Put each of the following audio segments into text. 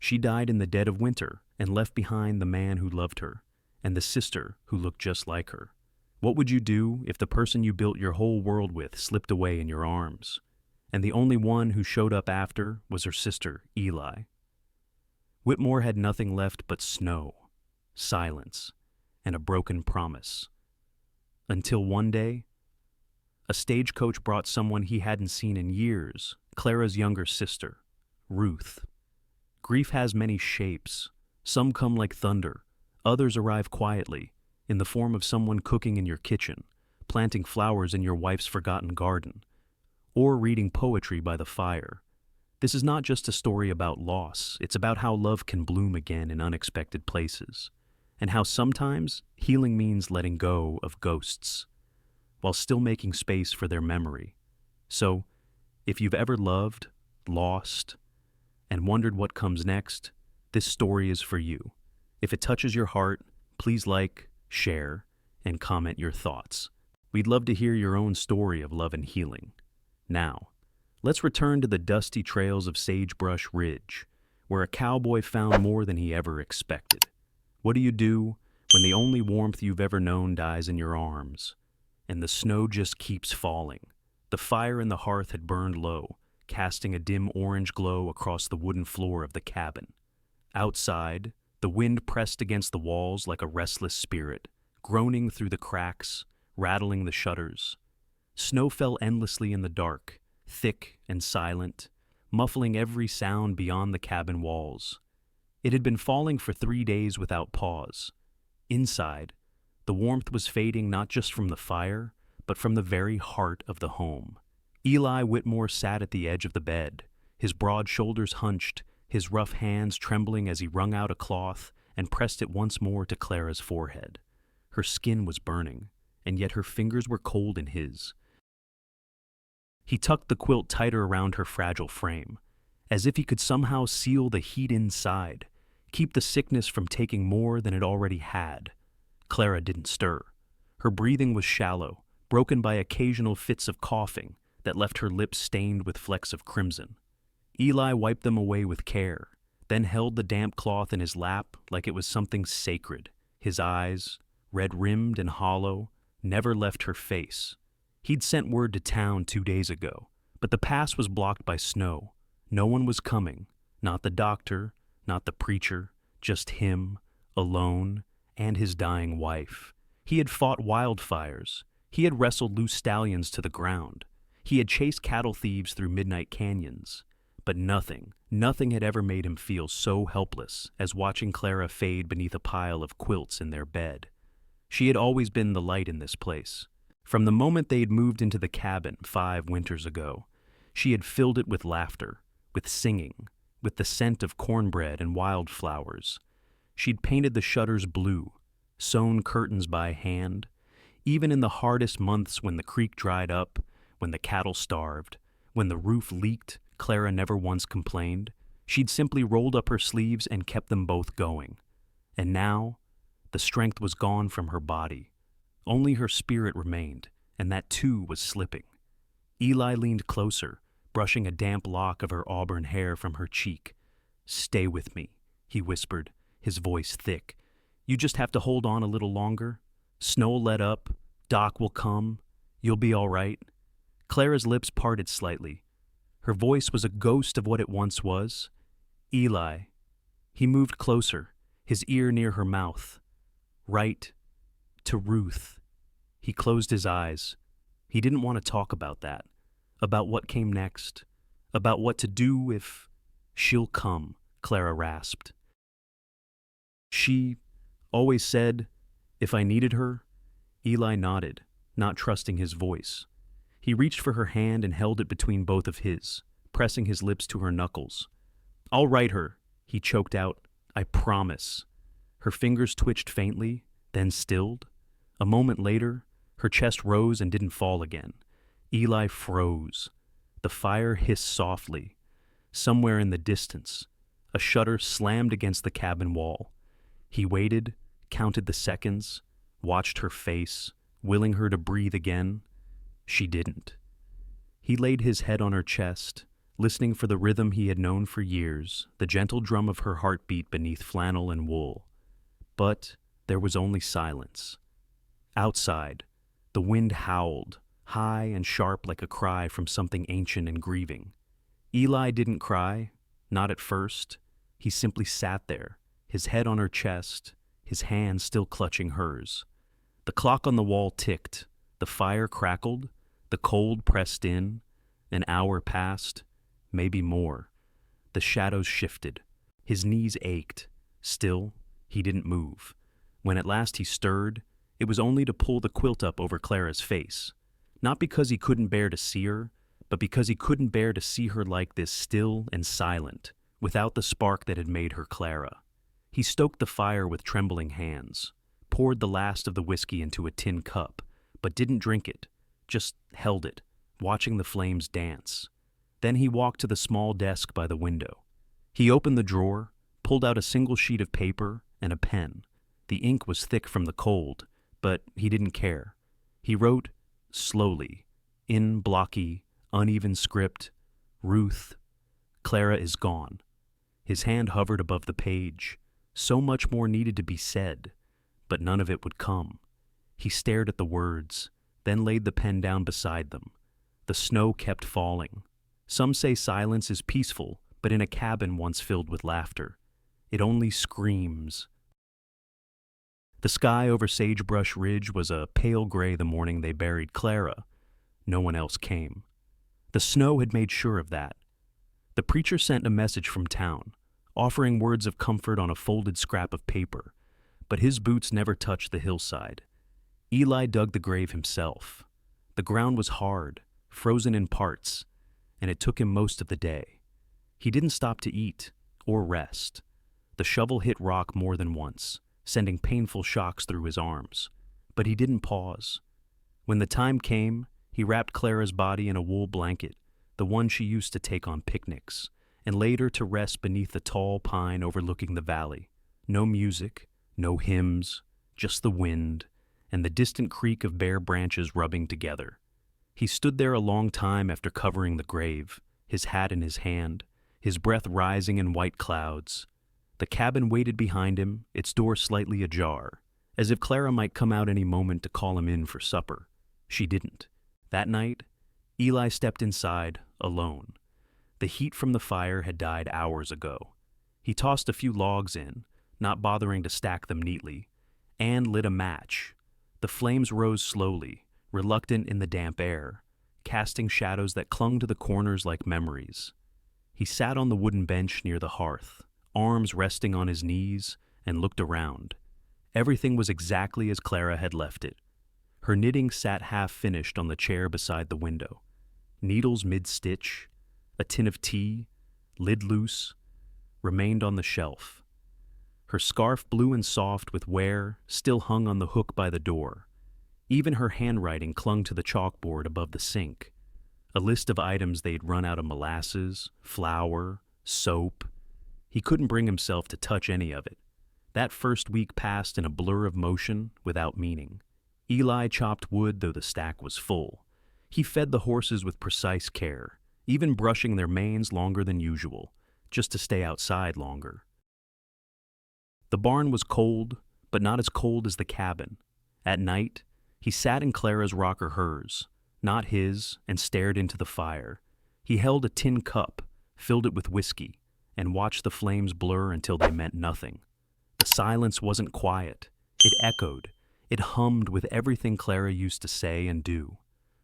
She died in the dead of winter and left behind the man who loved her and the sister who looked just like her. What would you do if the person you built your whole world with slipped away in your arms, and the only one who showed up after was her sister, Eli? Whitmore had nothing left but snow, silence, and a broken promise. Until one day, a stagecoach brought someone he hadn't seen in years, Clara's younger sister, Ruth. Grief has many shapes. Some come like thunder, others arrive quietly, in the form of someone cooking in your kitchen, planting flowers in your wife's forgotten garden, or reading poetry by the fire. This is not just a story about loss, it's about how love can bloom again in unexpected places, and how sometimes healing means letting go of ghosts, while still making space for their memory. So, if you've ever loved, lost, and wondered what comes next, this story is for you. If it touches your heart, please like, share, and comment your thoughts. We'd love to hear your own story of love and healing. Now, let's return to the dusty trails of Sagebrush Ridge, where a cowboy found more than he ever expected. What do you do when the only warmth you've ever known dies in your arms, and the snow just keeps falling? The fire in the hearth had burned low, casting a dim orange glow across the wooden floor of the cabin. Outside, the wind pressed against the walls like a restless spirit, groaning through the cracks, rattling the shutters. Snow fell endlessly in the dark, thick and silent, muffling every sound beyond the cabin walls. It had been falling for 3 days without pause. Inside, the warmth was fading not just from the fire, but from the very heart of the home. Eli Whitmore sat at the edge of the bed, his broad shoulders hunched, his rough hands trembling as he wrung out a cloth and pressed it once more to Clara's forehead. Her skin was burning, and yet her fingers were cold in his. He tucked the quilt tighter around her fragile frame, as if he could somehow seal the heat inside, keep the sickness from taking more than it already had. Clara didn't stir. Her breathing was shallow, broken by occasional fits of coughing that left her lips stained with flecks of crimson. Eli wiped them away with care, then held the damp cloth in his lap like it was something sacred. His eyes, red-rimmed and hollow, never left her face. He'd sent word to town 2 days ago, but the pass was blocked by snow. No one was coming, not the doctor, not the preacher, just him, alone, and his dying wife. He had fought wildfires. He had wrestled loose stallions to the ground. He had chased cattle thieves through midnight canyons. But nothing had ever made him feel so helpless as watching Clara fade beneath a pile of quilts in their bed. She had always been the light in this place. From the moment they had moved into the cabin 5 winters ago, she had filled it with laughter, with singing, with the scent of cornbread and wildflowers. She'd painted the shutters blue, sewn curtains by hand. Even in the hardest months when the creek dried up, when the cattle starved, when the roof leaked, Clara never once complained. She'd simply rolled up her sleeves and kept them both going. And now, the strength was gone from her body. Only her spirit remained, and that too was slipping. Eli leaned closer, brushing a damp lock of her auburn hair from her cheek. "Stay with me," he whispered, his voice thick. "You just have to hold on a little longer. Snow'll let up, Doc will come, you'll be all right." Clara's lips parted slightly. Her voice was a ghost of what it once was. "Eli." He moved closer, his ear near her mouth. "Right to Ruth." He closed his eyes. He didn't want to talk about that, about what came next, about what to do if... "She'll come," Clara rasped. "She always said if I needed her." Eli nodded, not trusting his voice. He reached for her hand and held it between both of his, pressing his lips to her knuckles. "I'll write her," he choked out. "I promise." Her fingers twitched faintly, then stilled. A moment later, her chest rose and didn't fall again. Eli froze. The fire hissed softly. Somewhere in the distance, a shutter slammed against the cabin wall. He waited, counted the seconds, watched her face, willing her to breathe again. She didn't. He laid his head on her chest, listening for the rhythm he had known for years, the gentle drum of her heartbeat beneath flannel and wool. But there was only silence. Outside, the wind howled, high and sharp like a cry from something ancient and grieving. Eli didn't cry, not at first. He simply sat there, his head on her chest, his hand still clutching hers. The clock on the wall ticked, the fire crackled, the cold pressed in. An hour passed, maybe more. The shadows shifted. His knees ached. Still, he didn't move. When at last he stirred, it was only to pull the quilt up over Clara's face. Not because he couldn't bear to see her, but because he couldn't bear to see her like this, still and silent, without the spark that had made her Clara. He stoked the fire with trembling hands, poured the last of the whiskey into a tin cup, but didn't drink it, just held it, watching the flames dance. Then he walked to the small desk by the window. He opened the drawer, pulled out a single sheet of paper and a pen. The ink was thick from the cold, but he didn't care. He wrote, slowly, in blocky, uneven script, Ruth, Clara is gone. His hand hovered above the page. So much more needed to be said, but none of it would come. He stared at the words, then laid the pen down beside them. The snow kept falling. Some say silence is peaceful, but in a cabin once filled with laughter, it only screams. The sky over Sagebrush Ridge was a pale gray the morning they buried Clara. No one else came. The snow had made sure of that. The preacher sent a message from town, offering words of comfort on a folded scrap of paper, but his boots never touched the hillside. Eli dug the grave himself. The ground was hard, frozen in parts, and it took him most of the day. He didn't stop to eat or rest. The shovel hit rock more than once, sending painful shocks through his arms, but he didn't pause. When the time came, he wrapped Clara's body in a wool blanket, the one she used to take on picnics, and laid her to rest beneath the tall pine overlooking the valley. No music, no hymns, just the wind, and the distant creak of bare branches rubbing together. He stood there a long time after covering the grave, his hat in his hand, his breath rising in white clouds. The cabin waited behind him, its door slightly ajar, as if Clara might come out any moment to call him in for supper. She didn't. That night, Eli stepped inside, alone. The heat from the fire had died hours ago. He tossed a few logs in, not bothering to stack them neatly, and lit a match. The flames rose slowly, reluctant in the damp air, casting shadows that clung to the corners like memories. He sat on the wooden bench near the hearth, arms resting on his knees, and looked around. Everything was exactly as Clara had left it. Her knitting sat half-finished on the chair beside the window. Needles mid-stitch, a tin of tea, lid loose, remained on the shelf. Her scarf, blue and soft with wear, still hung on the hook by the door. Even her handwriting clung to the chalkboard above the sink. A list of items they'd run out of molasses, flour, soap. He couldn't bring himself to touch any of it. That first week passed in a blur of motion without meaning. Eli chopped wood though the stack was full. He fed the horses with precise care, even brushing their manes longer than usual, just to stay outside longer. The barn was cold, but not as cold as the cabin. At night, he sat in Clara's rocker hers, not his, and stared into the fire. He held a tin cup, filled it with whiskey, and watched the flames blur until they meant nothing. The silence wasn't quiet. It echoed. It hummed with everything Clara used to say and do.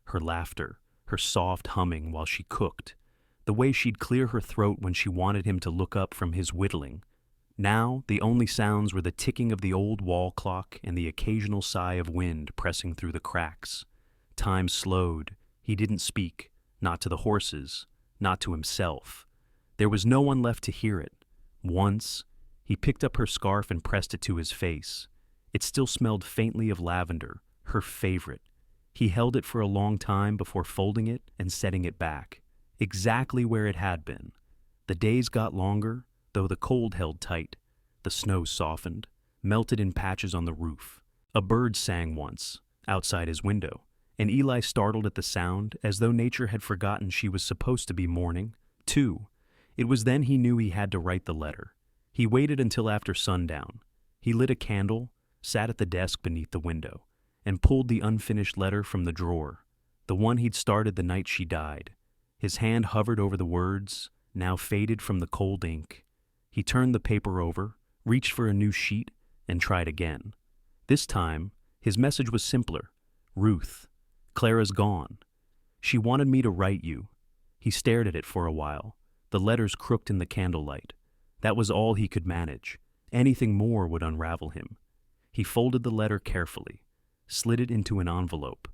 Her laughter, her soft humming while she cooked, the way she'd clear her throat when she wanted him to look up from his whittling. Now, the only sounds were the ticking of the old wall clock and the occasional sigh of wind pressing through the cracks. Time slowed. He didn't speak, not to the horses, not to himself. There was no one left to hear it. Once, he picked up her scarf and pressed it to his face. It still smelled faintly of lavender, her favorite. He held it for a long time before folding it and setting it back, exactly where it had been. The days got longer, though the cold held tight. The snow softened, melted in patches on the roof. A bird sang once, outside his window, and Eli startled at the sound as though nature had forgotten she was supposed to be mourning, 2. It was then he knew he had to write the letter. He waited until after sundown. He lit a candle, sat at the desk beneath the window, and pulled the unfinished letter from the drawer, the one he'd started the night she died. His hand hovered over the words, now faded from the cold ink. He turned the paper over, reached for a new sheet, and tried again. This time, his message was simpler. Ruth, Clara's gone. She wanted me to write you. He stared at it for a while, the letters crooked in the candlelight. That was all he could manage. Anything more would unravel him. He folded the letter carefully, slid it into an envelope,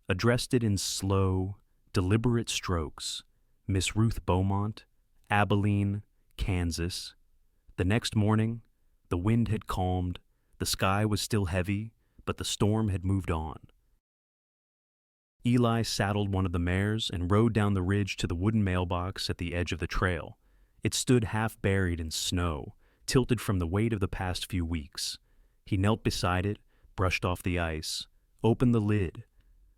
addressed it in slow, deliberate strokes. Miss Ruth Beaumont, Abilene, Kansas. The next morning, the wind had calmed, the sky was still heavy, but the storm had moved on. Eli saddled one of the mares and rode down the ridge to the wooden mailbox at the edge of the trail. It stood half buried in snow, tilted from the weight of the past few weeks. He knelt beside it, brushed off the ice, opened the lid.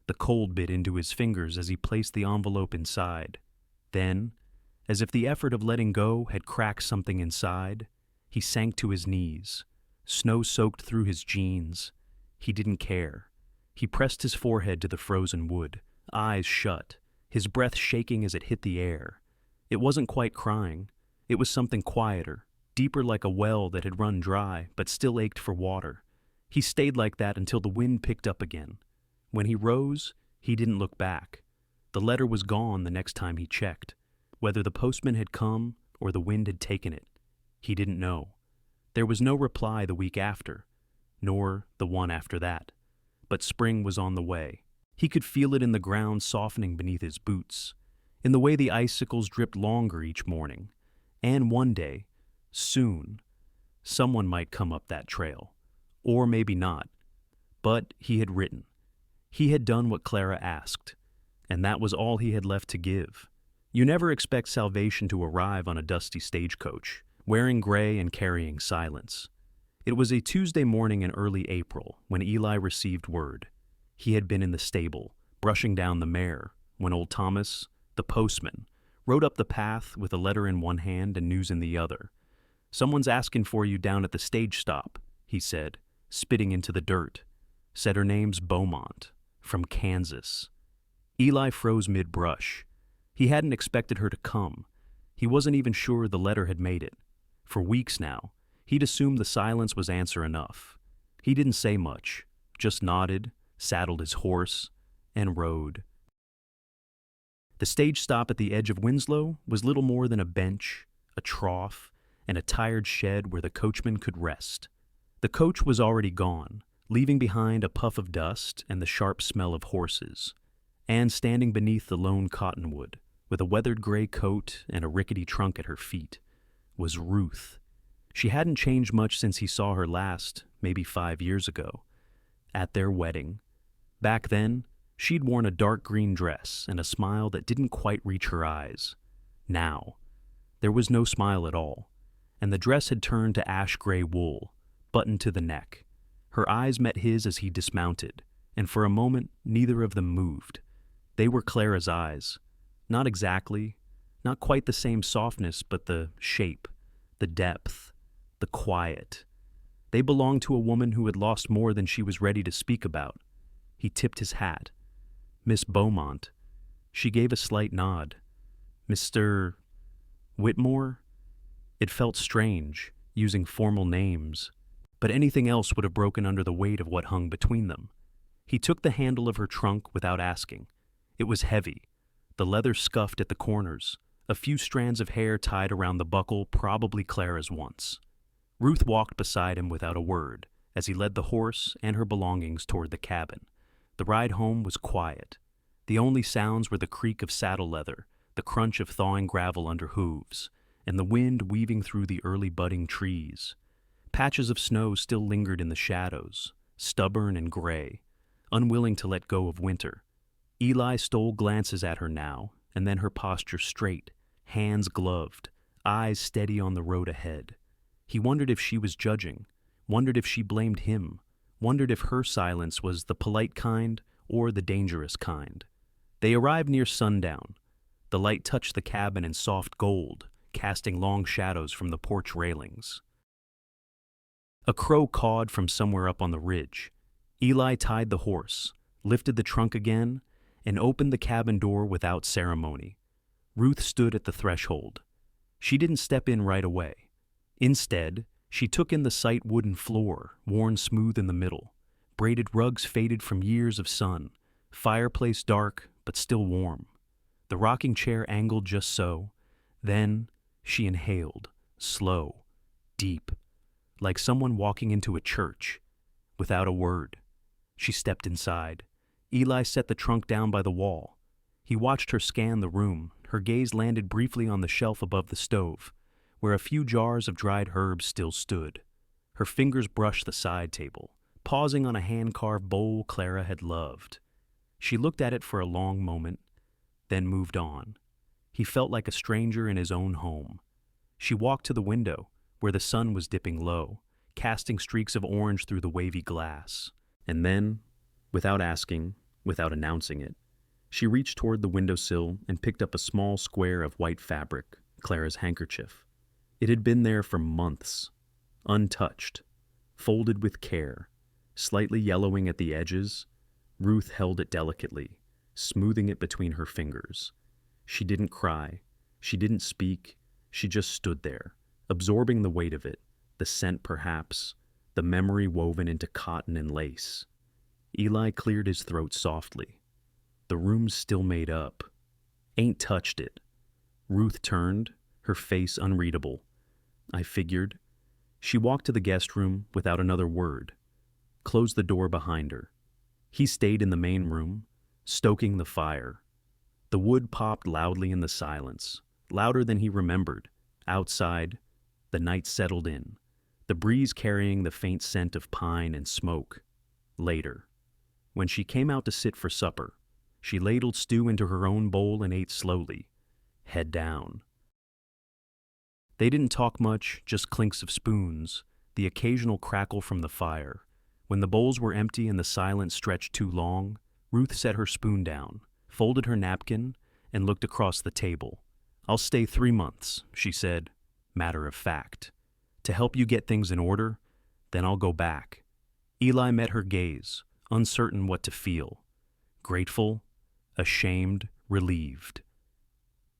The cold bit into his fingers as he placed the envelope inside. Then, as if the effort of letting go had cracked something inside, he sank to his knees. Snow soaked through his jeans. He didn't care. He pressed his forehead to the frozen wood, eyes shut, his breath shaking as it hit the air. It wasn't quite crying. It was something quieter, deeper, like a well that had run dry but still ached for water. He stayed like that until the wind picked up again. When he rose, he didn't look back. The letter was gone the next time he checked. Whether the postman had come or the wind had taken it, he didn't know. There was no reply the week after, nor the one after that. But spring was on the way. He could feel it in the ground softening beneath his boots, in the way the icicles dripped longer each morning. And one day, soon, someone might come up that trail. Or maybe not. But he had written. He had done what Clara asked, and that was all he had left to give. You never expect salvation to arrive on a dusty stagecoach, wearing gray and carrying silence. It was a Tuesday morning in early April when Eli received word. He had been in the stable, brushing down the mare, when old Thomas, the postman, rode up the path with a letter in one hand and news in the other. "Someone's asking for you down at the stage stop," he said, spitting into the dirt. Said her name's Beaumont, from Kansas. Eli froze mid-brush. He hadn't expected her to come. He wasn't even sure the letter had made it. For weeks now, he'd assumed the silence was answer enough. He didn't say much, just nodded, saddled his horse, and rode. The stage stop at the edge of Winslow was little more than a bench, a trough, and a tired shed where the coachman could rest. The coach was already gone, leaving behind a puff of dust and the sharp smell of horses. And standing beneath the lone cottonwood, with a weathered gray coat and a rickety trunk at her feet, was Ruth. She hadn't changed much since he saw her last, maybe 5 years ago, at their wedding. Back then, she'd worn a dark green dress and a smile that didn't quite reach her eyes. Now, there was no smile at all, and the dress had turned to ash-gray wool, buttoned to the neck. Her eyes met his as he dismounted, and for a moment neither of them moved. They were Clara's eyes. Not exactly, not quite the same softness, but the shape, the depth, the quiet. They belonged to a woman who had lost more than she was ready to speak about. He tipped his hat. "Miss Beaumont." She gave a slight nod. "Mr. Whitmore?" It felt strange, using formal names, but anything else would have broken under the weight of what hung between them. He took the handle of her trunk without asking. It was heavy. The leather scuffed at the corners, a few strands of hair tied around the buckle, probably Clara's once. Ruth walked beside him without a word as he led the horse and her belongings toward the cabin. The ride home was quiet. The only sounds were the creak of saddle leather, the crunch of thawing gravel under hooves, and the wind weaving through the early budding trees. Patches of snow still lingered in the shadows, stubborn and gray, unwilling to let go of winter. Eli stole glances at her now, and then her posture straight, hands gloved, eyes steady on the road ahead. He wondered if she was judging, wondered if she blamed him, wondered if her silence was the polite kind or the dangerous kind. They arrived near sundown. The light touched the cabin in soft gold, casting long shadows from the porch railings. A crow cawed from somewhere up on the ridge. Eli tied the horse, lifted the trunk again, and opened the cabin door without ceremony. Ruth stood at the threshold. She didn't step in right away. Instead, she took in the site wooden floor, worn smooth in the middle, braided rugs faded from years of sun, fireplace dark but still warm. The rocking chair angled just so. Then she inhaled, slow, deep, like someone walking into a church. Without a word, she stepped inside. Eli set the trunk down by the wall. He watched her scan the room. Her gaze landed briefly on the shelf above the stove, where a few jars of dried herbs still stood. Her fingers brushed the side table, pausing on a hand-carved bowl Clara had loved. She looked at it for a long moment, then moved on. He felt like a stranger in his own home. She walked to the window, where the sun was dipping low, casting streaks of orange through the wavy glass. And then, without asking, without announcing it, she reached toward the windowsill and picked up a small square of white fabric, Clara's handkerchief. It had been there for months, untouched, folded with care, slightly yellowing at the edges. Ruth held it delicately, smoothing it between her fingers. She didn't cry. She didn't speak. She just stood there, absorbing the weight of it, the scent perhaps, the memory woven into cotton and lace. Eli cleared his throat softly. The room's still made up. Ain't touched it. Ruth turned, her face unreadable. I figured. She walked to the guest room without another word, closed the door behind her. He stayed in the main room, stoking the fire. The wood popped loudly in the silence, louder than he remembered. Outside, the night settled in, the breeze carrying the faint scent of pine and smoke. Later, when she came out to sit for supper, she ladled stew into her own bowl and ate slowly, head down. They didn't talk much, just clinks of spoons, the occasional crackle from the fire. When the bowls were empty and the silence stretched too long, Ruth set her spoon down, folded her napkin, and looked across the table. "I'll stay 3 months," she said, matter of fact. "To help you get things in order, then I'll go back." Eli met her gaze, uncertain what to feel. Grateful, ashamed, relieved.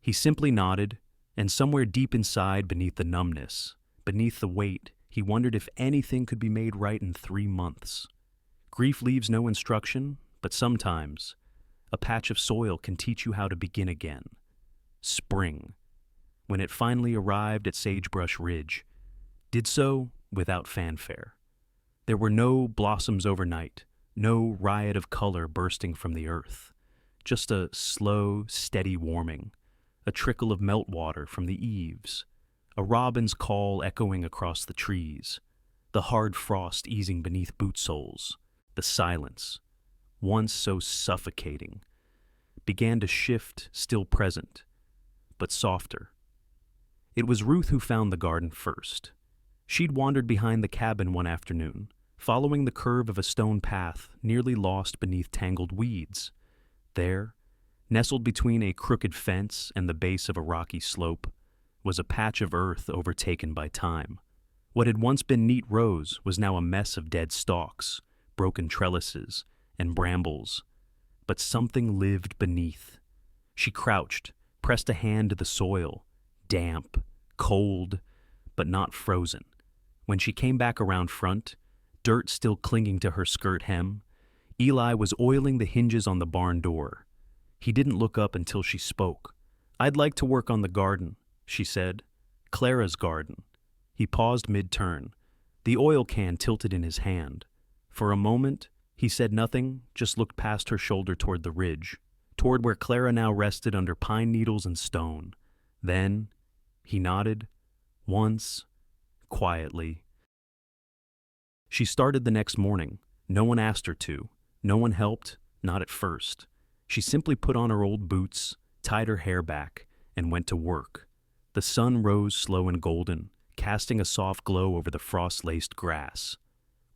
He simply nodded, and somewhere deep inside, beneath the numbness, beneath the weight, he wondered if anything could be made right in 3 months. Grief leaves no instruction, but sometimes a patch of soil can teach you how to begin again. Spring, when it finally arrived at Sagebrush Ridge, did so without fanfare. There were no blossoms overnight, no riot of color bursting from the earth, just a slow, steady warming, a trickle of meltwater from the eaves, a robin's call echoing across the trees, the hard frost easing beneath boot soles. The silence, once so suffocating, began to shift, still present, but softer. It was Ruth who found the garden first. She'd wandered behind the cabin one afternoon, following the curve of a stone path nearly lost beneath tangled weeds. There, nestled between a crooked fence and the base of a rocky slope, was a patch of earth overtaken by time. What had once been neat rows was now a mess of dead stalks, broken trellises, and brambles. But something lived beneath. She crouched, pressed a hand to the soil, damp, cold, but not frozen. When she came back around front, dirt still clinging to her skirt hem, Eli was oiling the hinges on the barn door. He didn't look up until she spoke. "I'd like to work on the garden," she said. "Clara's garden." He paused mid-turn, the oil can tilted in his hand. For a moment, he said nothing, just looked past her shoulder toward the ridge, toward where Clara now rested under pine needles and stone. Then, he nodded, once, quietly. She started the next morning. No one asked her to. No one helped, not at first. She simply put on her old boots, tied her hair back, and went to work. The sun rose slow and golden, casting a soft glow over the frost-laced grass.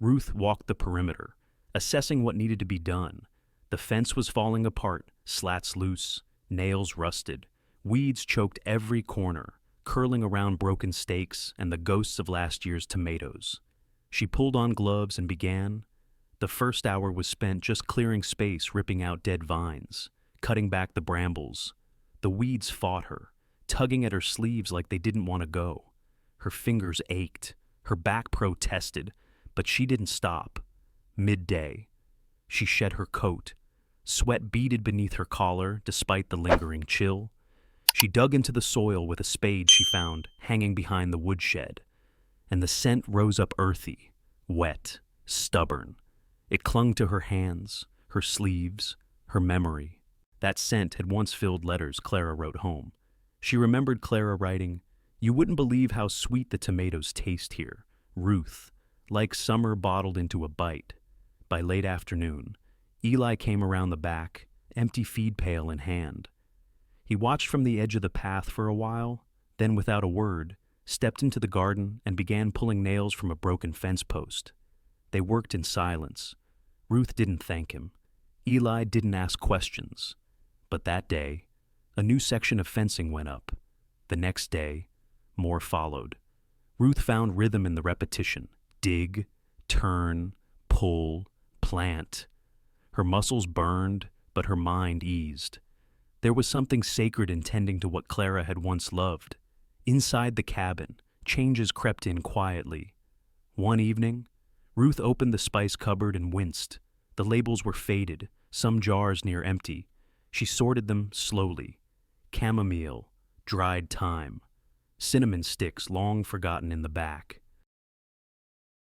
Ruth walked the perimeter, assessing what needed to be done. The fence was falling apart, slats loose, nails rusted. Weeds choked every corner, curling around broken stakes and the ghosts of last year's tomatoes. She pulled on gloves and began. The first hour was spent just clearing space, ripping out dead vines, cutting back the brambles. The weeds fought her, tugging at her sleeves like they didn't want to go. Her fingers ached, her back protested, but she didn't stop. Midday. She shed her coat. Sweat beaded beneath her collar despite the lingering chill. She dug into the soil with a spade she found hanging behind the woodshed, and the scent rose up earthy, wet, stubborn. It clung to her hands, her sleeves, her memory. That scent had once filled letters Clara wrote home. She remembered Clara writing, "You wouldn't believe how sweet the tomatoes taste here. Ruth, like summer bottled into a bite." By late afternoon, Eli came around the back, empty feed pail in hand. He watched from the edge of the path for a while, then without a word, stepped into the garden and began pulling nails from a broken fence post. They worked in silence. Ruth didn't thank him. Eli didn't ask questions. But that day, a new section of fencing went up. The next day, more followed. Ruth found rhythm in the repetition. Dig, turn, pull, plant. Her muscles burned, but her mind eased. There was something sacred in tending to what Clara had once loved. Inside the cabin, changes crept in quietly. One evening, Ruth opened the spice cupboard and winced. The labels were faded, some jars near empty. She sorted them slowly. Chamomile, dried thyme, cinnamon sticks long forgotten in the back.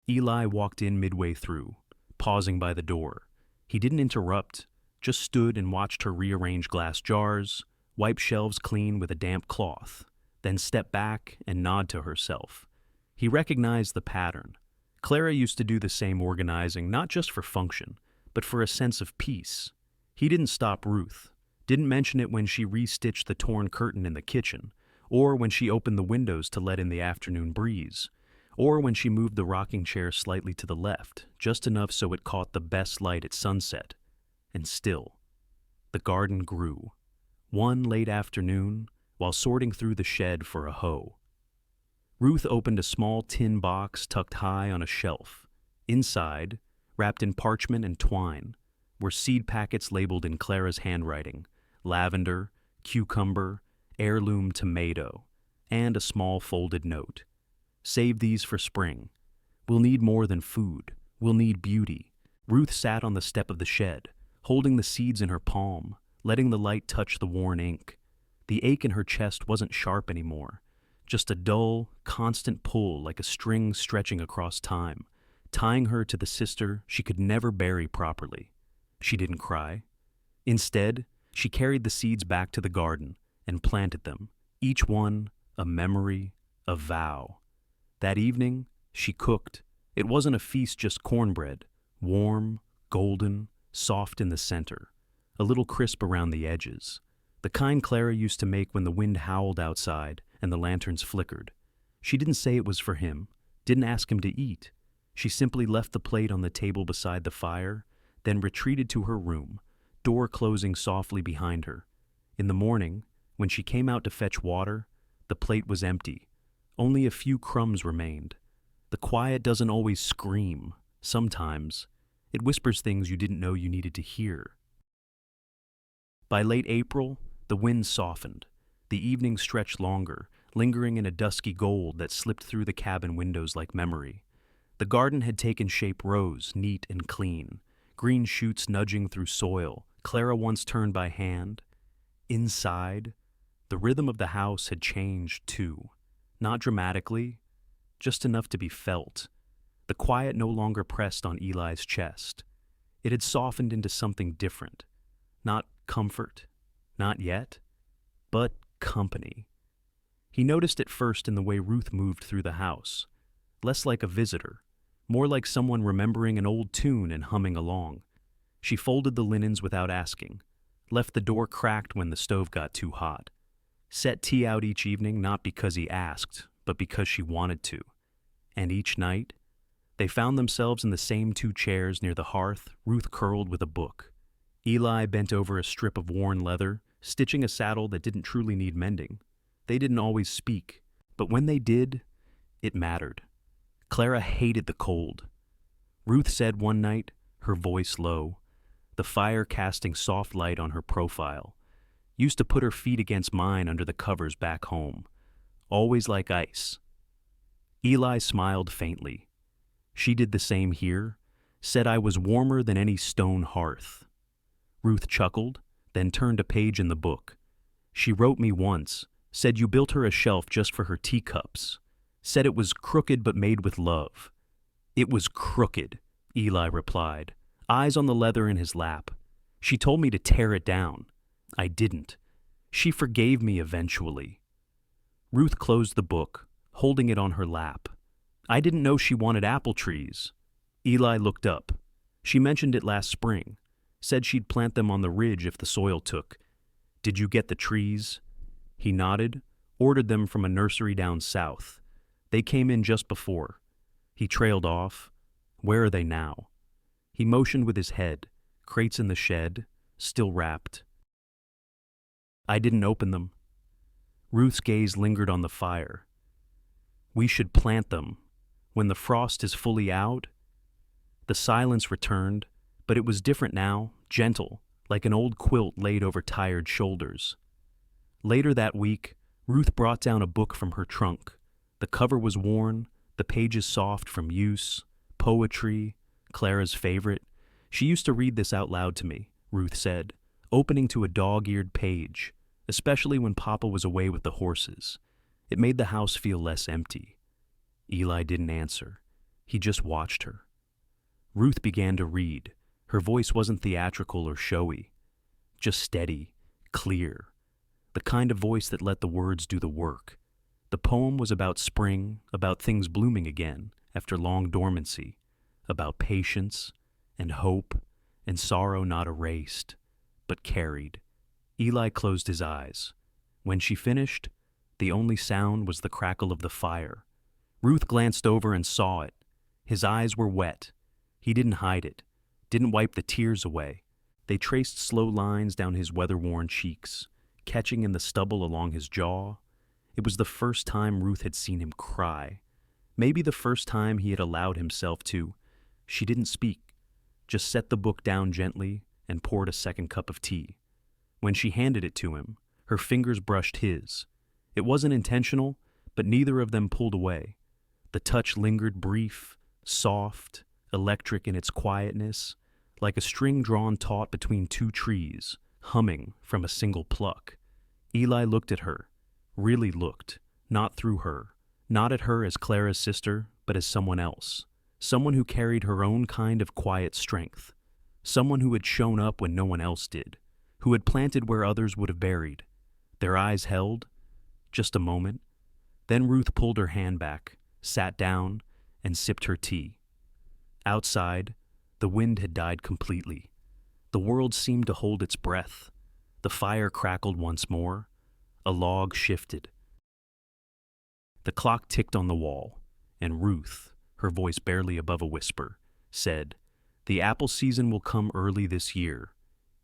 Eli walked in midway through, pausing by the door. He didn't interrupt, just stood and watched her rearrange glass jars, wipe shelves clean with a damp cloth, then step back and nod to herself. He recognized the pattern. Clara used to do the same organizing, not just for function, but for a sense of peace. He didn't stop Ruth, didn't mention it when she restitched the torn curtain in the kitchen, or when she opened the windows to let in the afternoon breeze, or when she moved the rocking chair slightly to the left, just enough so it caught the best light at sunset. And still, the garden grew. One late afternoon, while sorting through the shed for a hoe, Ruth opened a small tin box tucked high on a shelf. Inside, wrapped in parchment and twine, were seed packets labeled in Clara's handwriting: lavender, cucumber, heirloom tomato, and a small folded note. "Save these for spring. We'll need more than food. We'll need beauty." Ruth sat on the step of the shed, holding the seeds in her palm, letting the light touch the worn ink. The ache in her chest wasn't sharp anymore, just a dull, constant pull like a string stretching across time, tying her to the sister she could never bury properly. She didn't cry. Instead, she carried the seeds back to the garden and planted them, each one a memory, a vow. That evening, she cooked. It wasn't a feast, just cornbread, warm, golden, soft in the center, a little crisp around the edges. The kind Clara used to make when the wind howled outside and the lanterns flickered. She didn't say it was for him, didn't ask him to eat. She simply left the plate on the table beside the fire, then retreated to her room, door closing softly behind her. In the morning, when she came out to fetch water, the plate was empty. Only a few crumbs remained. The quiet doesn't always scream. Sometimes, it whispers things you didn't know you needed to hear. By late April, the wind softened. The evening stretched longer, lingering in a dusky gold that slipped through the cabin windows like memory. The garden had taken shape rose, neat and clean, green shoots nudging through soil Clara once turned by hand. Inside, the rhythm of the house had changed too. Not dramatically, just enough to be felt. The quiet no longer pressed on Eli's chest. It had softened into something different. Not comfort, not yet, but company. He noticed it first in the way Ruth moved through the house. Less like a visitor, more like someone remembering an old tune and humming along. She folded the linens without asking, left the door cracked when the stove got too hot, set tea out each evening not because he asked, but because she wanted to. And each night, they found themselves in the same two chairs near the hearth, Ruth curled with a book. Eli bent over a strip of worn leather, stitching a saddle that didn't truly need mending. They didn't always speak, but when they did, it mattered. Clara hated the cold. Ruth said one night, her voice low, the fire casting soft light on her profile, used to put her feet against mine under the covers back home, always like ice. Eli smiled faintly. She did the same here, said I was warmer than any stone hearth. Ruth chuckled, then turned a page in the book. She wrote me once, said you built her a shelf just for her teacups, said it was crooked but made with love. It was crooked, Eli replied, eyes on the leather in his lap. She told me to tear it down. I didn't. She forgave me eventually. Ruth closed the book, holding it on her lap. I didn't know she wanted apple trees. Eli looked up. She mentioned it last spring, said she'd plant them on the ridge if the soil took. Did you get the trees? He nodded, ordered them from a nursery down south. They came in just before. He trailed off. Where are they now? He motioned with his head, crates in the shed, still wrapped. I didn't open them. Ruth's gaze lingered on the fire. We should plant them. When the frost is fully out. The silence returned, but it was different now, gentle, like an old quilt laid over tired shoulders. Later that week, Ruth brought down a book from her trunk. The cover was worn, the pages soft from use, poetry, Clara's favorite. She used to read this out loud to me, Ruth said, opening to a dog-eared page, especially when Papa was away with the horses. It made the house feel less empty. Eli didn't answer. He just watched her. Ruth began to read. Her voice wasn't theatrical or showy, just steady, clear, the kind of voice that let the words do the work. The poem was about spring, about things blooming again after long dormancy, about patience and hope and sorrow not erased, but carried. Eli closed his eyes. When she finished, the only sound was the crackle of the fire. Ruth glanced over and saw it. His eyes were wet. He didn't hide it, didn't wipe the tears away. They traced slow lines down his weather-worn cheeks, catching in the stubble along his jaw. It was the first time Ruth had seen him cry. Maybe the first time he had allowed himself to. She didn't speak, just set the book down gently and poured a second cup of tea. When she handed it to him, her fingers brushed his. It wasn't intentional, but neither of them pulled away. The touch lingered brief, soft, electric in its quietness, like a string drawn taut between two trees, humming from a single pluck. Eli looked at her, really looked, not through her, not at her as Clara's sister, but as someone else, someone who carried her own kind of quiet strength, someone who had shown up when no one else did, who had planted where others would have buried. Their eyes held, just a moment. Then Ruth pulled her hand back, sat down, and sipped her tea. Outside, the wind had died completely. The world seemed to hold its breath. The fire crackled once more. A log shifted. The clock ticked on the wall, and Ruth, her voice barely above a whisper, said, "The apple season will come early this year."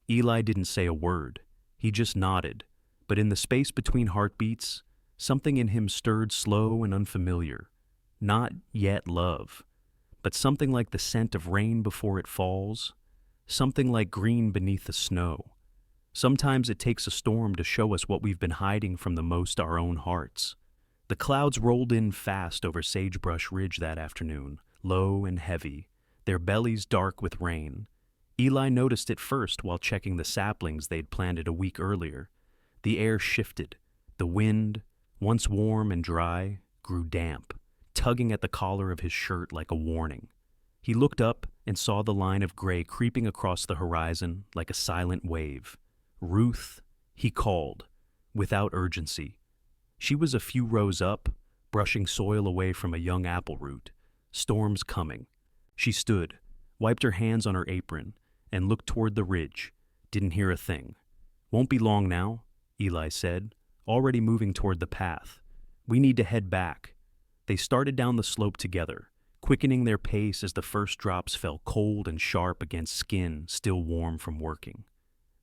Eli didn't say a word. He just nodded, but in the space between heartbeats, something in him stirred slow and unfamiliar. Not yet love, but something like the scent of rain before it falls, something like green beneath the snow. Sometimes it takes a storm to show us what we've been hiding from the most our own hearts. The clouds rolled in fast over Sagebrush Ridge that afternoon, low and heavy, their bellies dark with rain. Eli noticed it first while checking the saplings they'd planted a week earlier. The air shifted. The wind, once warm and dry, grew damp, tugging at the collar of his shirt like a warning. He looked up and saw the line of gray creeping across the horizon like a silent wave. "Ruth," he called, without urgency. She was a few rows up, brushing soil away from a young apple root. Storms coming. She stood, wiped her hands on her apron, and looked toward the ridge. Didn't hear a thing. "Won't be long now," Eli said, already moving toward the path. "We need to head back." They started down the slope together, quickening their pace as the first drops fell cold and sharp against skin still warm from working.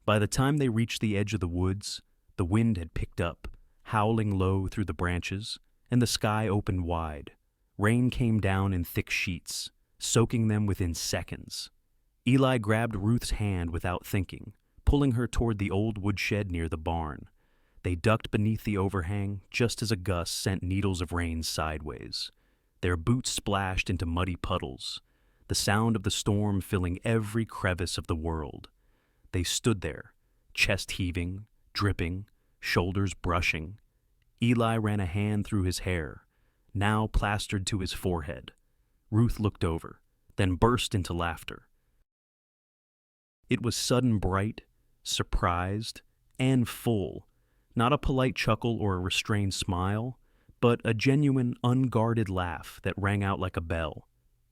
By the time they reached the edge of the woods, the wind had picked up, howling low through the branches, and the sky opened wide. Rain came down in thick sheets, soaking them within seconds. Eli grabbed Ruth's hand without thinking, pulling her toward the old woodshed near the barn. They ducked beneath the overhang just as a gust sent needles of rain sideways. Their boots splashed into muddy puddles, the sound of the storm filling every crevice of the world. They stood there, chest heaving, dripping, shoulders brushing. Eli ran a hand through his hair, now plastered to his forehead. Ruth looked over, then burst into laughter. It was sudden, bright, surprised, and full. Not a polite chuckle or a restrained smile, but a genuine, unguarded laugh that rang out like a bell.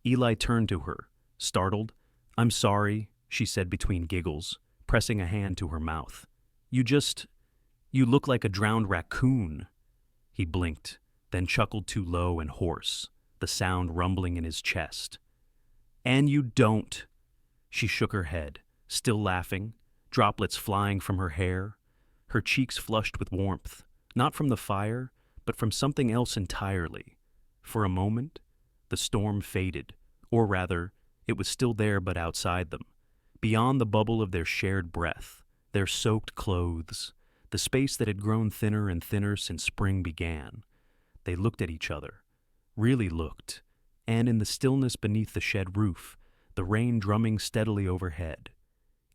Eli turned to her, startled. "I'm sorry," she said between giggles, pressing a hand to her mouth. You look like a drowned raccoon." He blinked, then chuckled too low and hoarse, the sound rumbling in his chest. "And you don't." She shook her head, still laughing, droplets flying from her hair. Her cheeks flushed with warmth, not from the fire, but from something else entirely. For a moment, the storm faded, or rather, it was still there but outside them, beyond the bubble of their shared breath, their soaked clothes, the space that had grown thinner and thinner since spring began. They looked at each other, really looked, and in the stillness beneath the shed roof, the rain drumming steadily overhead,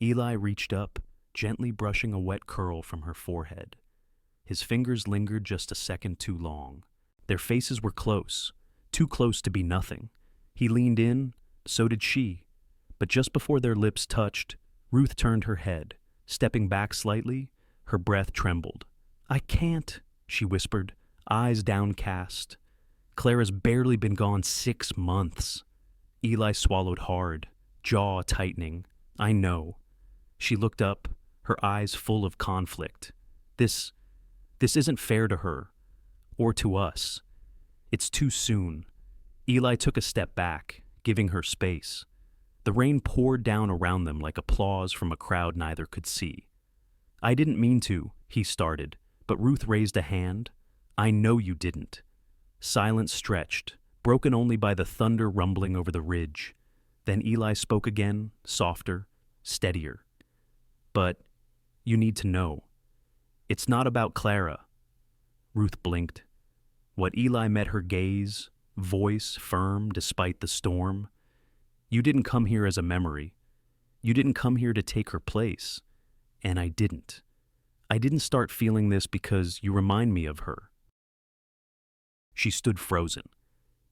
Eli reached up, gently brushing a wet curl from her forehead. His fingers lingered just a second too long. Their faces were close, too close to be nothing. He leaned in, so did she. But just before their lips touched, Ruth turned her head, stepping back slightly. Her breath trembled. "I can't," she whispered, eyes downcast. "Clara's barely been gone 6 months." Eli swallowed hard, jaw tightening. "I know." She looked up, her eyes full of conflict. This isn't fair to her, or to us. It's too soon." Eli took a step back, giving her space. The rain poured down around them like applause from a crowd neither could see. "I didn't mean to," he started, but Ruth raised a hand. "I know you didn't." Silence stretched, broken only by the thunder rumbling over the ridge. Then Eli spoke again, softer, steadier. "But you need to know. It's not about Clara." Ruth blinked. What Eli met her gaze, voice firm despite the storm. "You didn't come here as a memory. You didn't come here to take her place. And I didn't. I didn't start feeling this because you remind me of her." She stood frozen.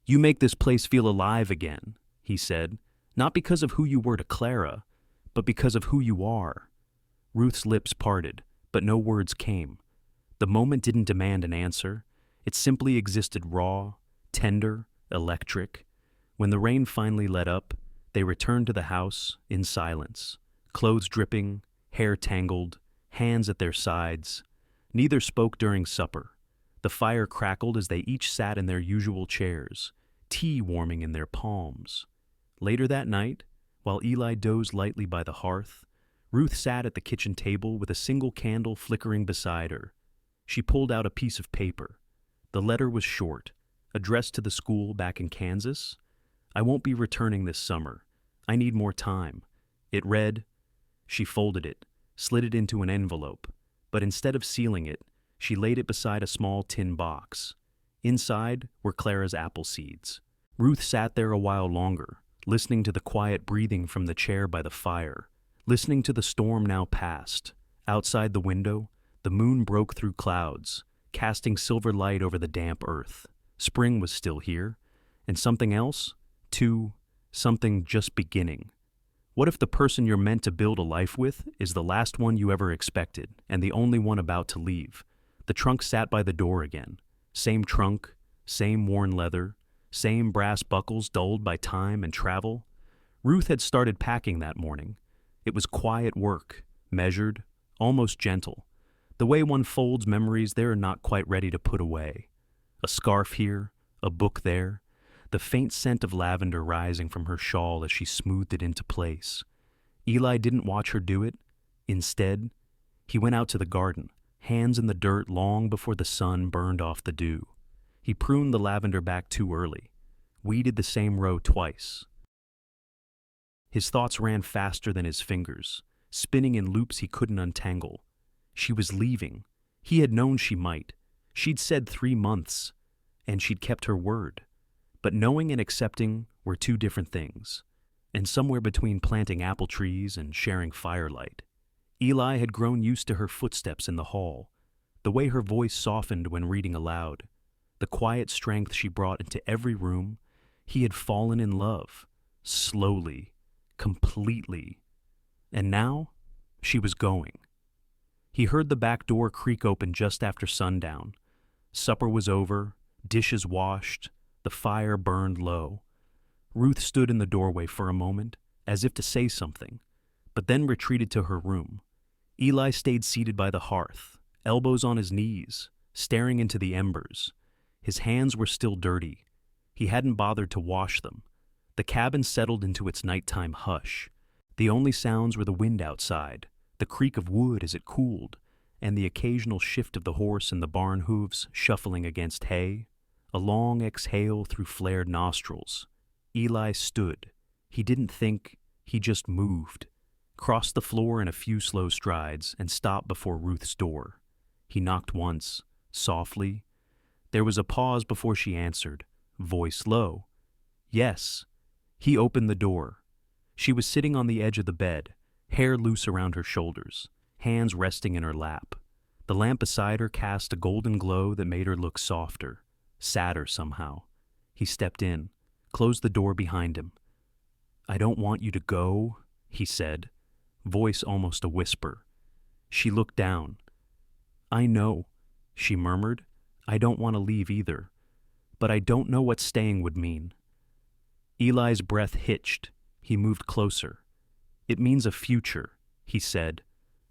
"You make this place feel alive again," he said, "not because of who you were to Clara, but because of who you are." Ruth's lips parted, but no words came. The moment didn't demand an answer. It simply existed raw, tender, electric. When the rain finally let up, they returned to the house in silence, clothes dripping, hair tangled, hands at their sides. Neither spoke during supper. The fire crackled as they each sat in their usual chairs, tea warming in their palms. Later that night, while Eli dozed lightly by the hearth, Ruth sat at the kitchen table with a single candle flickering beside her. She pulled out a piece of paper. The letter was short, addressed to the school back in Kansas. "I won't be returning this summer. I need more time." It read. She folded it, slid it into an envelope, but instead of sealing it, she laid it beside a small tin box. Inside were Clara's apple seeds. Ruth sat there a while longer, listening to the quiet breathing from the chair by the fire, listening to the storm now past. Outside the window, the moon broke through clouds, casting silver light over the damp earth. Spring was still here, and something else, too, something just beginning. What if the person you're meant to build a life with is the last one you ever expected, and the only one about to leave? The trunk sat by the door again. Same trunk, same worn leather, same brass buckles dulled by time and travel. Ruth had started packing that morning. It was quiet work, measured, almost gentle. The way one folds memories they're not quite ready to put away. A scarf here, a book there, the faint scent of lavender rising from her shawl as she smoothed it into place. Eli didn't watch her do it. Instead, he went out to the garden, hands in the dirt long before the sun burned off the dew. He pruned the lavender back too early, weeded the same row twice. His thoughts ran faster than his fingers, spinning in loops he couldn't untangle. She was leaving. He had known she might. She'd said 3 months, and she'd kept her word. But knowing and accepting were two different things, and somewhere between planting apple trees and sharing firelight. Eli had grown used to her footsteps in the hall, the way her voice softened when reading aloud, the quiet strength she brought into every room. He had fallen in love, slowly, completely. And now, she was going. He heard the back door creak open just after sundown. Supper was over, dishes washed, the fire burned low. Ruth stood in the doorway for a moment, as if to say something, but then retreated to her room. Eli stayed seated by the hearth, elbows on his knees, staring into the embers. His hands were still dirty. He hadn't bothered to wash them. The cabin settled into its nighttime hush. The only sounds were the wind outside, the creak of wood as it cooled, and the occasional shift of the horse and the barn hooves shuffling against hay. A long exhale through flared nostrils. Eli stood. He didn't think, he just moved. Crossed the floor in a few slow strides and stopped before Ruth's door. He knocked once, softly. There was a pause before she answered, voice low. Yes. He opened the door. She was sitting on the edge of the bed, hair loose around her shoulders, hands resting in her lap. The lamp beside her cast a golden glow that made her look softer, sadder somehow. He stepped in, closed the door behind him. I don't want you to go, he said, voice almost a whisper. She looked down. I know, she murmured. I don't want to leave either, but I don't know what staying would mean. Eli's breath hitched. He moved closer. It means a future, he said,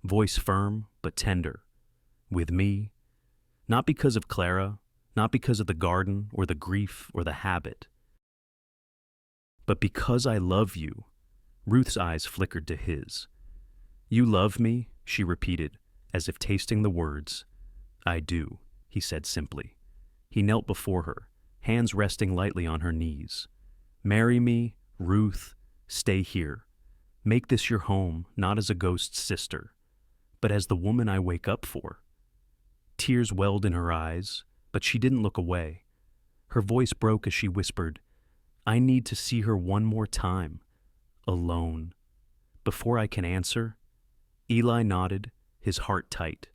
voice firm but tender. With me. Not because of Clara, not because of the garden or the grief or the habit, but because I love you. Ruth's eyes flickered to his. You love me, she repeated, as if tasting the words. I do, he said simply. He knelt before her, hands resting lightly on her knees. Marry me, Ruth, stay here. Make this your home, not as a ghost's sister, but as the woman I wake up for. Tears welled in her eyes, but she didn't look away. Her voice broke as she whispered, I need to see her one more time, alone. Before I can answer, Eli nodded, his heart tight,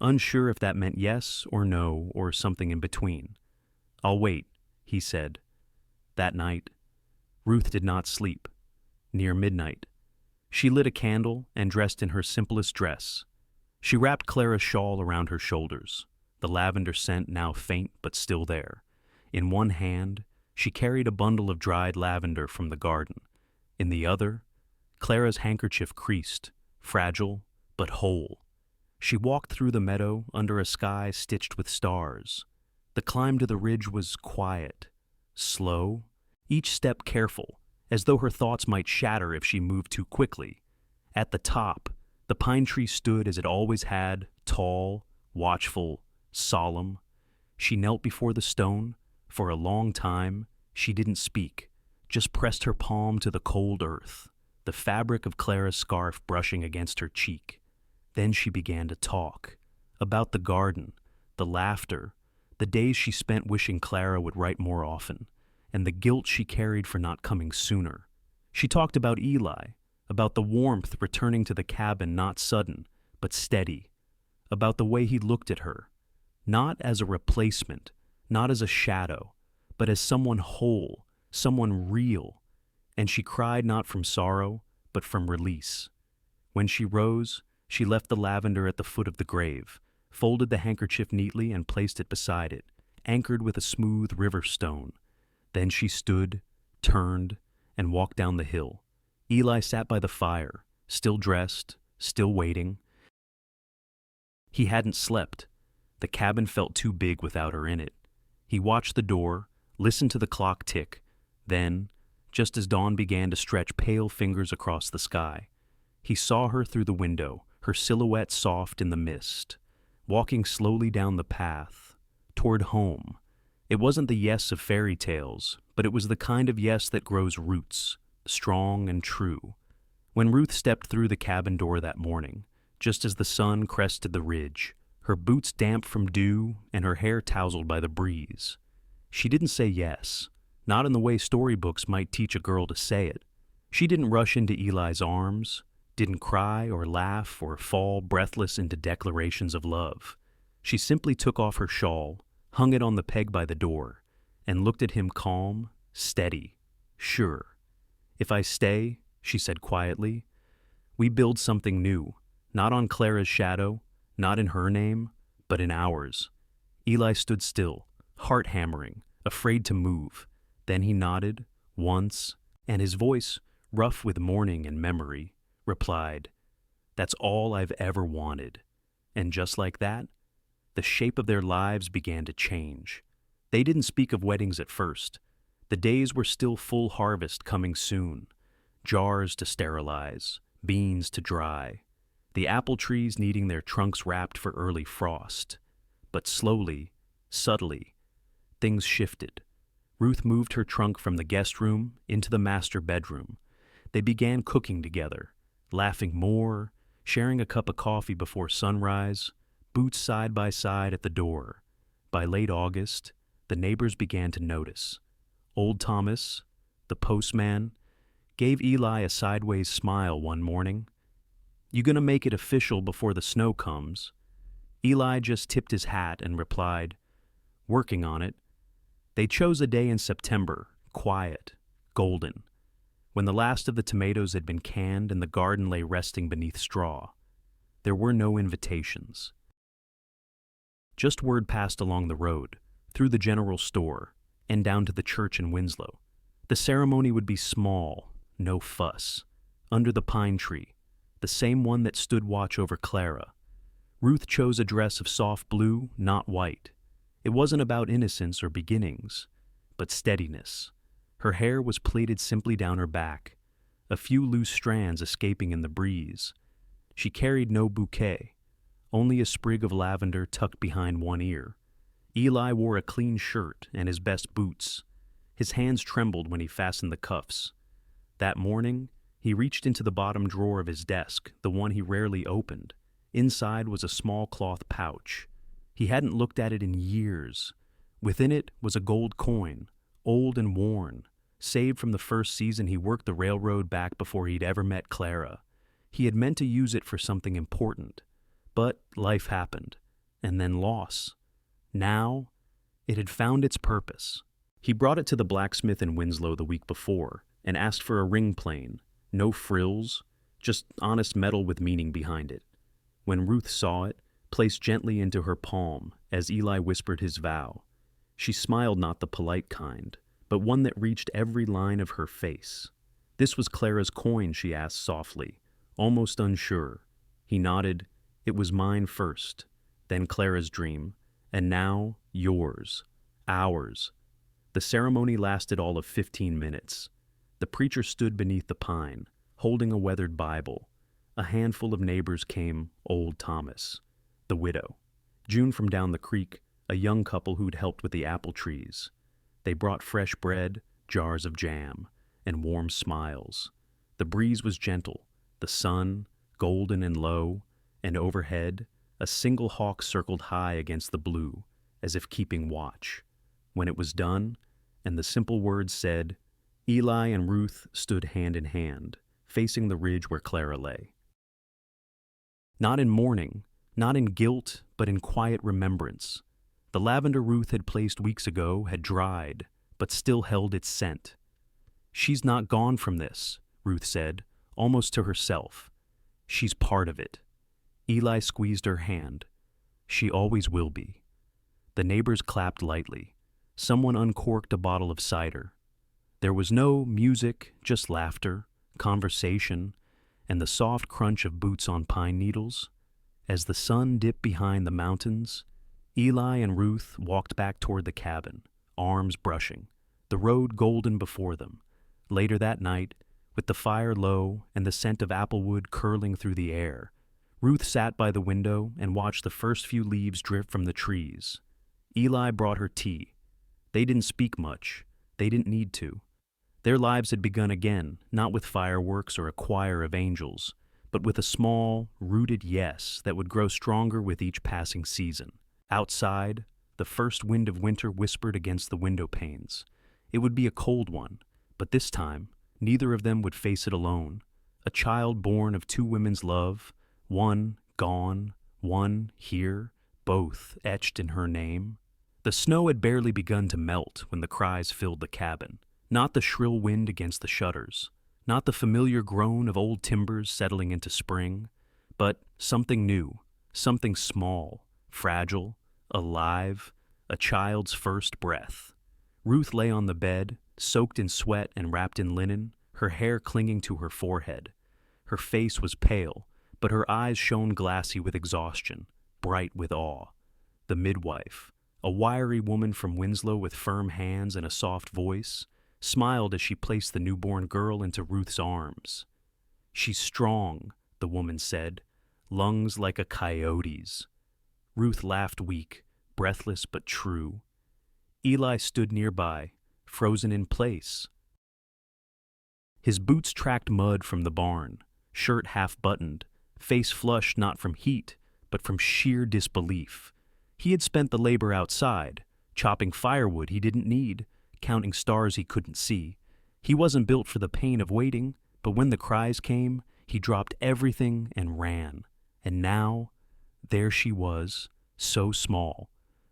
unsure if that meant yes or no or something in between. I'll wait, he said. That night, Ruth did not sleep. Near midnight, she lit a candle and dressed in her simplest dress. She wrapped Clara's shawl around her shoulders, the lavender scent now faint but still there. In one hand, she carried a bundle of dried lavender from the garden. In the other, Clara's handkerchief creased, fragile but whole. She walked through the meadow under a sky stitched with stars. The climb to the ridge was quiet, slow, each step careful, as though her thoughts might shatter if she moved too quickly. At the top, the pine tree stood as it always had, tall, watchful, solemn. She knelt before the stone. For a long time, she didn't speak, just pressed her palm to the cold earth, the fabric of Clara's scarf brushing against her cheek. Then she began to talk, about the garden, the laughter, the days she spent wishing Clara would write more often, and the guilt she carried for not coming sooner. She talked about Eli, about the warmth returning to the cabin, not sudden, but steady, about the way he looked at her, not as a replacement, not as a shadow, but as someone whole, someone real. And she cried not from sorrow, but from release. When she rose, she left the lavender at the foot of the grave, folded the handkerchief neatly and placed it beside it, anchored with a smooth river stone. Then she stood, turned, and walked down the hill. Eli sat by the fire, still dressed, still waiting. He hadn't slept. The cabin felt too big without her in it. He watched the door, listened to the clock tick, then, just as dawn began to stretch pale fingers across the sky, he saw her through the window, her silhouette soft in the mist, walking slowly down the path, toward home. It wasn't the yes of fairy tales, but it was the kind of yes that grows roots, strong and true. When Ruth stepped through the cabin door that morning, just as the sun crested the ridge, her boots damp from dew and her hair tousled by the breeze, she didn't say yes, not in the way storybooks might teach a girl to say it. She didn't rush into Eli's arms, didn't cry or laugh or fall breathless into declarations of love. She simply took off her shawl, hung it on the peg by the door, and looked at him calm, steady, sure. "If I stay," she said quietly, "we build something new, not on Clara's shadow, not in her name, but in ours." Eli stood still, heart hammering, afraid to move. Then he nodded, once, and his voice, rough with mourning and memory, replied, "That's all I've ever wanted." And just like that, the shape of their lives began to change. They didn't speak of weddings at first. The days were still full harvest coming soon. Jars to sterilize, beans to dry, the apple trees needing their trunks wrapped for early frost. But slowly, subtly, things shifted. Ruth moved her trunk from the guest room into the master bedroom. They began cooking together, laughing more, sharing a cup of coffee before sunrise, boots side by side at the door. By late August, the neighbors began to notice. Old Thomas, the postman, gave Eli a sideways smile one morning. "You gonna make it official before the snow comes?" Eli just tipped his hat and replied, "Working on it." They chose a day in September, quiet, golden, when the last of the tomatoes had been canned and the garden lay resting beneath straw. There were no invitations. Just word passed along the road, through the general store, and down to the church in Winslow. The ceremony would be small, no fuss, under the pine tree, the same one that stood watch over Clara. Ruth chose a dress of soft blue, not white. It wasn't about innocence or beginnings, but steadiness. Her hair was plaited simply down her back, a few loose strands escaping in the breeze. She carried no bouquet, only a sprig of lavender tucked behind one ear. Eli wore a clean shirt and his best boots. His hands trembled when he fastened the cuffs. That morning, he reached into the bottom drawer of his desk, the one he rarely opened. Inside was a small cloth pouch. He hadn't looked at it in years. Within it was a gold coin, old and worn, saved from the first season he worked the railroad back before he'd ever met Clara. He had meant to use it for something important, but life happened, and then loss. Now, it had found its purpose. He brought it to the blacksmith in Winslow the week before and asked for a ring plain, no frills, just honest metal with meaning behind it. When Ruth saw it, placed gently into her palm as Eli whispered his vow, she smiled, not the polite kind, but one that reached every line of her face. "This was Clara's coin?" she asked softly, almost unsure. He nodded. "It was mine first, then Clara's dream, and now yours, ours." The ceremony lasted all of 15 minutes. The preacher stood beneath the pine, holding a weathered Bible. A handful of neighbors came, old Thomas, the widow, June from down the creek, a young couple who'd helped with the apple trees. They brought fresh bread, jars of jam, and warm smiles. The breeze was gentle, the sun, golden and low, and overhead, a single hawk circled high against the blue, as if keeping watch. When it was done, and the simple words said, Eli and Ruth stood hand in hand, facing the ridge where Clara lay. Not in mourning, not in guilt, but in quiet remembrance. The lavender Ruth had placed weeks ago had dried, but still held its scent. "She's not gone from this," Ruth said, almost to herself. "She's part of it." Eli squeezed her hand. "She always will be." The neighbors clapped lightly. Someone uncorked a bottle of cider. There was no music, just laughter, conversation, and the soft crunch of boots on pine needles. As the sun dipped behind the mountains, Eli and Ruth walked back toward the cabin, arms brushing, the road golden before them. Later that night, with the fire low and the scent of applewood curling through the air, Ruth sat by the window and watched the first few leaves drip from the trees. Eli brought her tea. They didn't speak much. They didn't need to. Their lives had begun again, not with fireworks or a choir of angels, but with a small, rooted yes that would grow stronger with each passing season. Outside, the first wind of winter whispered against the window panes. It would be a cold one, but this time, neither of them would face it alone. A child born of two women's love, one gone, one here, both etched in her name. The snow had barely begun to melt when the cries filled the cabin. Not the shrill wind against the shutters, not the familiar groan of old timbers settling into spring, but something new, something small, fragile, alive, a child's first breath. Ruth lay on the bed, soaked in sweat and wrapped in linen, her hair clinging to her forehead. Her face was pale, but her eyes shone glassy with exhaustion, bright with awe. The midwife, a wiry woman from Winslow with firm hands and a soft voice, smiled as she placed the newborn girl into Ruth's arms. "She's strong," the woman said, "lungs like a coyote's." Ruth laughed weak, breathless but true. Eli stood nearby, frozen in place. His boots tracked mud from the barn, shirt half-buttoned, face flushed not from heat, but from sheer disbelief. He had spent the labor outside, chopping firewood he didn't need, counting stars he couldn't see. He wasn't built for the pain of waiting, but when the cries came, he dropped everything and ran. And now, there she was, so small,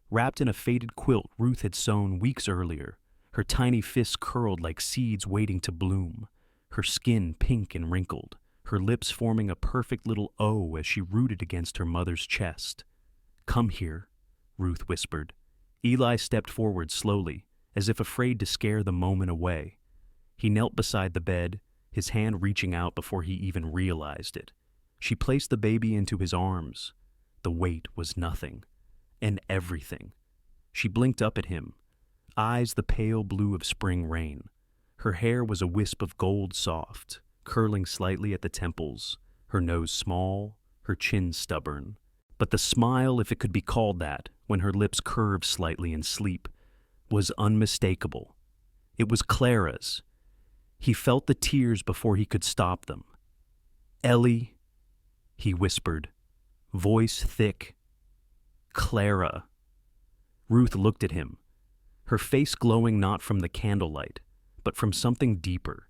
wrapped in a faded quilt Ruth had sewn weeks earlier, her tiny fists curled like seeds waiting to bloom, her skin pink and wrinkled, her lips forming a perfect little O as she rooted against her mother's chest. "Come here," Ruth whispered. Eli stepped forward slowly, as if afraid to scare the moment away. He knelt beside the bed, his hand reaching out before he even realized it. She placed the baby into his arms. The weight was nothing, and everything. She blinked up at him, eyes the pale blue of spring rain. Her hair was a wisp of gold soft, curling slightly at the temples, her nose small, her chin stubborn. But the smile, if it could be called that, when her lips curved slightly in sleep, was unmistakable. It was Clara's. He felt the tears before he could stop them. "Ellie," he whispered, voice thick. "Clara." Ruth looked at him, her face glowing not from the candlelight, but from something deeper.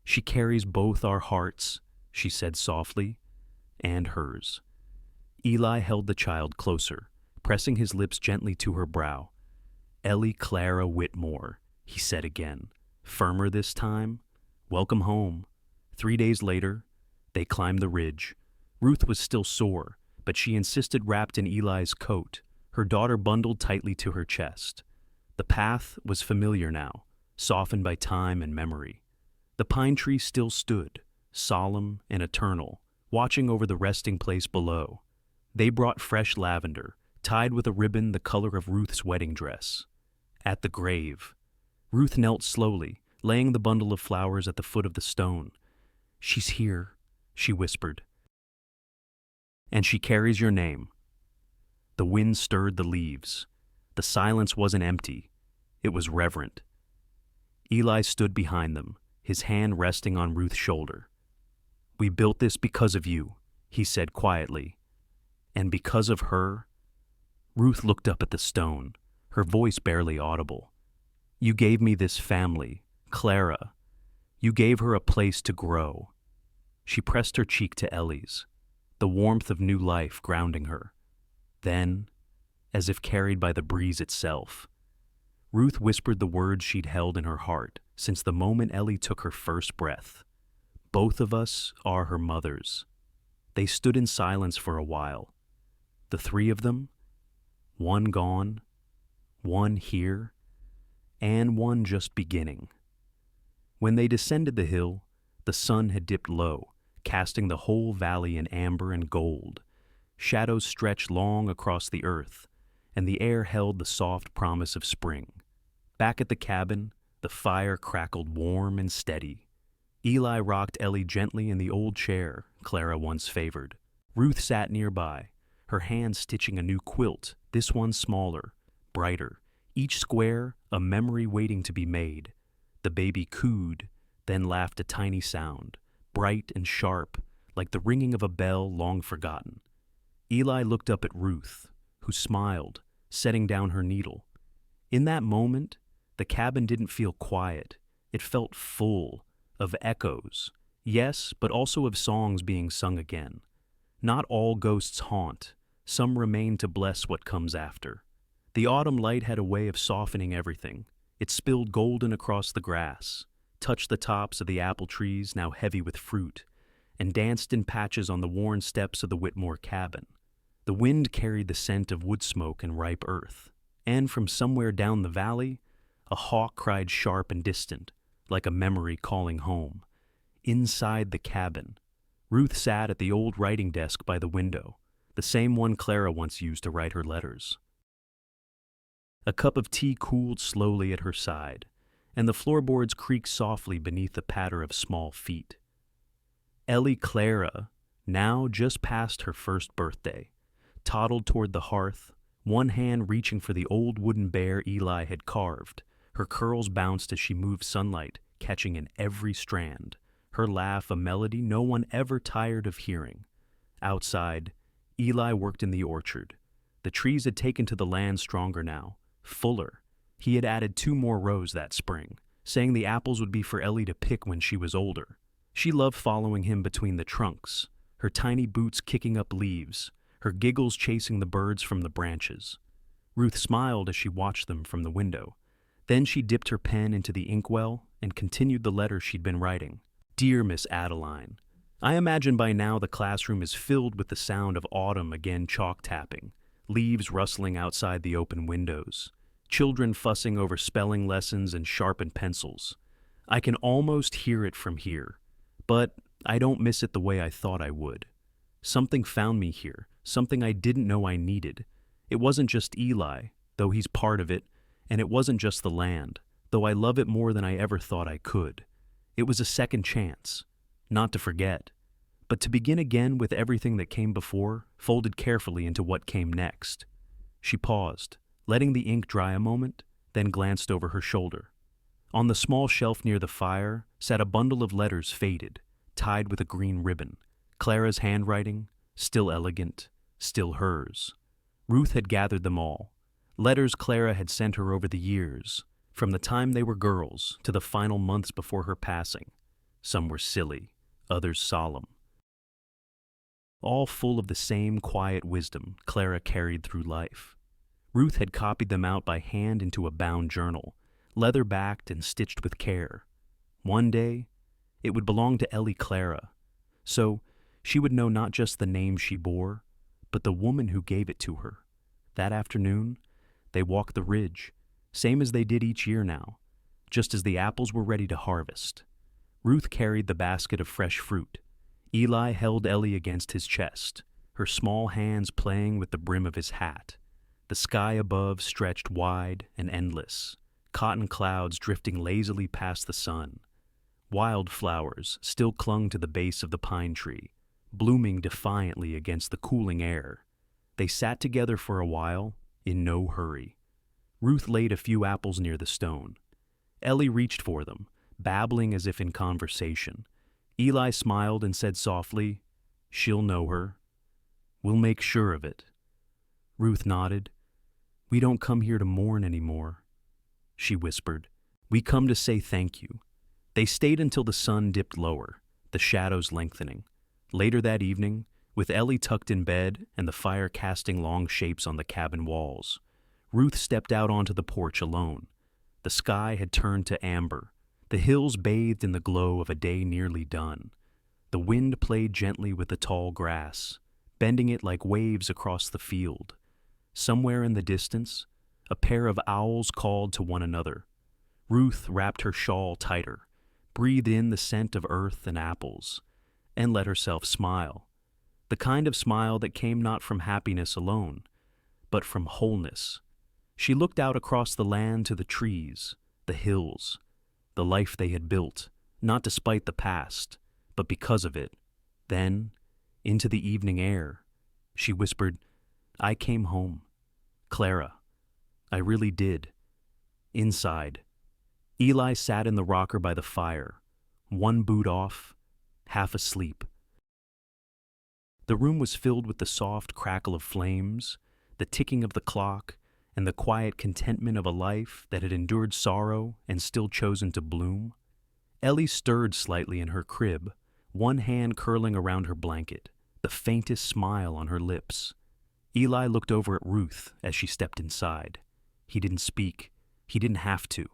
"She carries both our hearts," she said softly, "and hers." Eli held the child closer, pressing his lips gently to her brow. "Ellie Clara Whitmore," he said again, firmer this time. "Welcome home." 3 days later, they climbed the ridge. Ruth was still sore, but she insisted wrapped in Eli's coat, her daughter bundled tightly to her chest. The path was familiar now, softened by time and memory. The pine tree still stood, solemn and eternal, watching over the resting place below. They brought fresh lavender, tied with a ribbon the color of Ruth's wedding dress. At the grave, Ruth knelt slowly, laying the bundle of flowers at the foot of the stone. "She's here," she whispered. "And she carries your name." The wind stirred the leaves. The silence wasn't empty. It was reverent. Eli stood behind them, his hand resting on Ruth's shoulder. "We built this because of you," he said quietly. "And because of her." Ruth looked up at the stone, her voice barely audible. "You gave me this family, Clara. You gave her a place to grow." She pressed her cheek to Ellie's, the warmth of new life grounding her. Then, as if carried by the breeze itself, Ruth whispered the words she'd held in her heart since the moment Ellie took her first breath. "Both of us are her mothers." They stood in silence for a while. The three of them, one gone, one here, and one just beginning. When they descended the hill, the sun had dipped low, casting the whole valley in amber and gold. Shadows stretched long across the earth, and the air held the soft promise of spring. Back at the cabin, the fire crackled warm and steady. Eli rocked Ellie gently in the old chair Clara once favored. Ruth sat nearby, her hand stitching a new quilt, this one smaller, brighter, each square a memory waiting to be made. The baby cooed, then laughed a tiny sound, bright and sharp, like the ringing of a bell long forgotten. Eli looked up at Ruth, who smiled, setting down her needle. In that moment, the cabin didn't feel quiet. It felt full of echoes, yes, but also of songs being sung again. Not all ghosts haunt. Some remain to bless what comes after. The autumn light had a way of softening everything. It spilled golden across the grass, touched the tops of the apple trees, now heavy with fruit, and danced in patches on the worn steps of the Whitmore cabin. The wind carried the scent of wood smoke and ripe earth, and from somewhere down the valley, a hawk cried sharp and distant, like a memory calling home. Inside the cabin, Ruth sat at the old writing desk by the window, the same one Clara once used to write her letters. A cup of tea cooled slowly at her side, and the floorboards creaked softly beneath the patter of small feet. Clara, now just past her first birthday, toddled toward the hearth, one hand reaching for the old wooden bear Eli had carved. Her curls bounced as she moved sunlight, catching in every strand, her laugh a melody no one ever tired of hearing. Outside, Eli worked in the orchard. The trees had taken to the land stronger now, fuller. He had added 2 more rows that spring, saying the apples would be for Ellie to pick when she was older. She loved following him between the trunks, her tiny boots kicking up leaves, her giggles chasing the birds from the branches. Ruth smiled as she watched them from the window. Then she dipped her pen into the inkwell and continued the letter she'd been writing. Dear Miss Adeline, I imagine by now the classroom is filled with the sound of autumn again chalk tapping, leaves rustling outside the open windows, children fussing over spelling lessons and sharpened pencils. I can almost hear it from here, but I don't miss it the way I thought I would. Something found me here, something I didn't know I needed. It wasn't just Eli, though he's part of it, and it wasn't just the land, though I love it more than I ever thought I could. It was a second chance, not to forget, but to begin again with everything that came before, folded carefully into what came next. She paused, letting the ink dry a moment, then glanced over her shoulder. On the small shelf near the fire sat a bundle of letters faded, tied with a green ribbon. Clara's handwriting, still elegant, still hers. Ruth had gathered them all. Letters Clara had sent her over the years, from the time they were girls to the final months before her passing. Some were silly, others solemn. All full of the same quiet wisdom Clara carried through life. Ruth had copied them out by hand into a bound journal, leather-backed and stitched with care. One day, it would belong to Clara, so she would know not just the name she bore, but the woman who gave it to her. That afternoon, they walked the ridge, same as they did each year now, just as the apples were ready to harvest. Ruth carried the basket of fresh fruit. Eli held Ellie against his chest, her small hands playing with the brim of his hat. The sky above stretched wide and endless, cotton clouds drifting lazily past the sun. Wildflowers still clung to the base of the pine tree, blooming defiantly against the cooling air. They sat together for a while, in no hurry. Ruth laid a few apples near the stone. Ellie reached for them, babbling as if in conversation. Eli smiled and said softly, "She'll know her. We'll make sure of it." Ruth nodded. "We don't come here to mourn anymore," she whispered. "We come to say thank you." They stayed until the sun dipped lower, the shadows lengthening. Later that evening, with Ellie tucked in bed and the fire casting long shapes on the cabin walls, Ruth stepped out onto the porch alone. The sky had turned to amber. The hills bathed in the glow of a day nearly done. The wind played gently with the tall grass, bending it like waves across the field. Somewhere in the distance, a pair of owls called to one another. Ruth wrapped her shawl tighter, breathed in the scent of earth and apples, and let herself smile. The kind of smile that came not from happiness alone, but from wholeness. She looked out across the land to the trees, the hills, the life they had built, not despite the past, but because of it. Then, into the evening air. She whispered, "I came home. Clara, I really did." Inside, Eli sat in the rocker by the fire, one boot off, half asleep. The room was filled with the soft crackle of flames, the ticking of the clock, and the quiet contentment of a life that had endured sorrow and still chosen to bloom. Ellie stirred slightly in her crib, one hand curling around her blanket, the faintest smile on her lips. Eli looked over at Ruth as she stepped inside. He didn't speak. He didn't have to.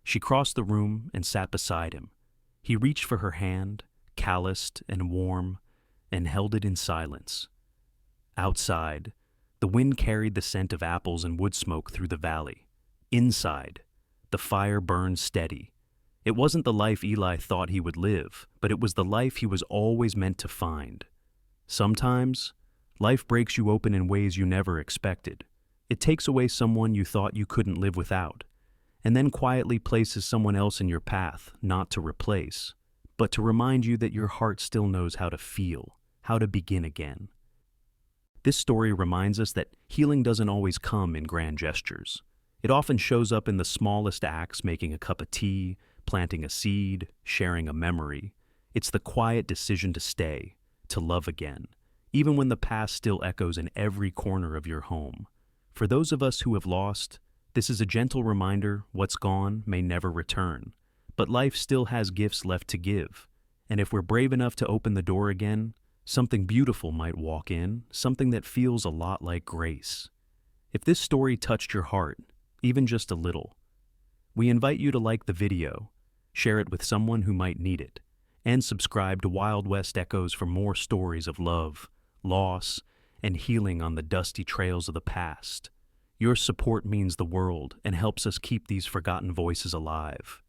She crossed the room and sat beside him. He reached for her hand, calloused and warm, and held it in silence. Outside, the wind carried the scent of apples and wood smoke through the valley. Inside, the fire burned steady. It wasn't the life Eli thought he would live, but it was the life he was always meant to find. Sometimes, life breaks you open in ways you never expected. It takes away someone you thought you couldn't live without, and then quietly places someone else in your path, not to replace, but to remind you that your heart still knows how to feel, how to begin again. This story reminds us that healing doesn't always come in grand gestures. It often shows up in the smallest acts, making a cup of tea, planting a seed, sharing a memory. It's the quiet decision to stay, to love again, even when the past still echoes in every corner of your home. For those of us who have lost, this is a gentle reminder what's gone may never return, but life still has gifts left to give. And if we're brave enough to open the door again, something beautiful might walk in, something that feels a lot like grace. If this story touched your heart, even just a little, we invite you to like the video, share it with someone who might need it, and subscribe to Wild West Echoes for more stories of love, loss, and healing on the dusty trails of the past. Your support means the world and helps us keep these forgotten voices alive.